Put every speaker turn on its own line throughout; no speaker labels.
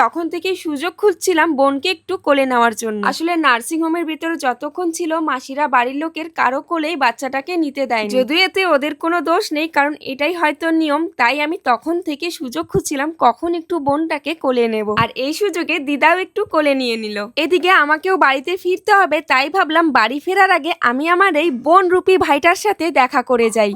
তখন থেকেই সুযোগ খুঁজছিলাম বোনকে একটু কোলে নেওয়ার জন্য। আসলে নার্সিং হোমের ভিতরে যতক্ষণ ছিল মাসিরা বাড়ির লোকের কারো কোলেই বাচ্চাটাকে নিতে দেয়, যদিও এতে ওদের কোনো দোষ নেই, কারণ এটাই হয়তো নিয়ম। তাই আমি তখন থেকে সুযোগ খুঁজছিলাম কখন একটু বোনটাকে কোলে নেব, আর এই সুযোগে দিদাও একটু কোলে নিয়ে নিল। এদিকে আমাকেও বাড়িতে ফিরতে হবে, তাই ভাবলাম বাড়ি ফেরার আগে আমি আমার এই বোন রূপী ভাইটার সাথে দেখা করে যাই।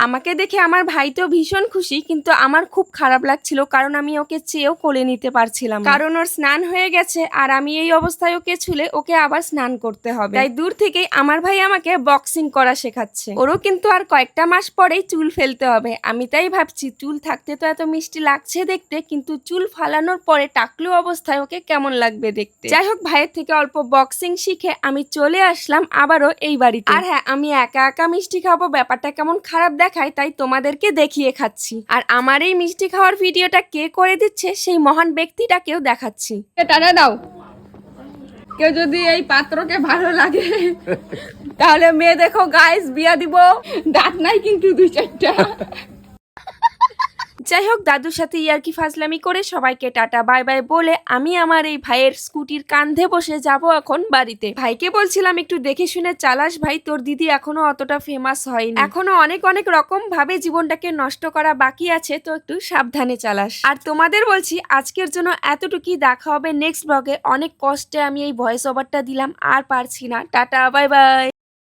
আমাকে দেখে আমার ভাই তো ভীষণ খুশি, কিন্তু আমার খুব খারাপ লাগছিল, কারণ আমি ওকে চেয়েও কোলে নিতে পারছিলাম না। কারণ ওর স্নান হয়ে গেছে, আর আমি এই অবস্থায় ওকে ছুলে ওকে আবার স্নান করতে হবে। তাই দূর থেকেই আমার ভাই আমাকে বক্সিং করা শেখাচ্ছে। ওরও কিন্তু আর কয়েকটা মাস পরেই চুল ফেলতে হবে। আমি তাই ভাবছি চুল থাকতে তো এত মিষ্টি লাগছে দেখতে, কিন্তু চুল ফালানোর পরে টাকলু অবস্থায় ওকে কেমন লাগবে দেখতে। যাই হোক, ভাইয়ের থেকে অল্প বক্সিং শিখে আমি চলে আসলাম আবারও এই বাড়িতে। আর হ্যাঁ, আমি একা একা মিষ্টি খাবো, ব্যাপারটা কেমন খারাপ দেখায়, তাই তোমাদেরকে দেখিয়ে খাচ্ছি। আর আমার এই মিষ্টি খাওয়ার ভিডিওটা কে করে দিচ্ছে সেই মহান ব্যক্তিটাকেও দেখাচ্ছি। টাটা দাও। কেউ যদি এই পাত্রকে ভালো লাগে তাহলে মেয়ে দেখো গাইস, বিয়া দিব। দাঁত নাই কিন্তু 2-4টা। যাই হোক, দাদুর সাথে ইয়ার্কি ফাজলামি করে সবাইকে টাটা বাই বাই বলে আমি আমার এই ভাইয়ের স্কুটির কাঁধে বসে যাব এখন বাড়িতে। ভাইকে বলছিলাম একটু দেখে শুনে চালাস ভাই, তোর দিদি এখনো অতটা ফেমাস হয়নি, এখনো অনেক অনেক রকম ভাবে জীবনটাকে নষ্ট করা বাকি আছে, তো একটু সাবধানে চালাস। আর তোমাদের বলছি আজকের জন্য এতটুকুই, দেখা হবে নেক্সট ব্লগে। অনেক কষ্টে আমি এই ভয়েস ওভারটা দিলাম, আর পারছি না। Tata bye bye.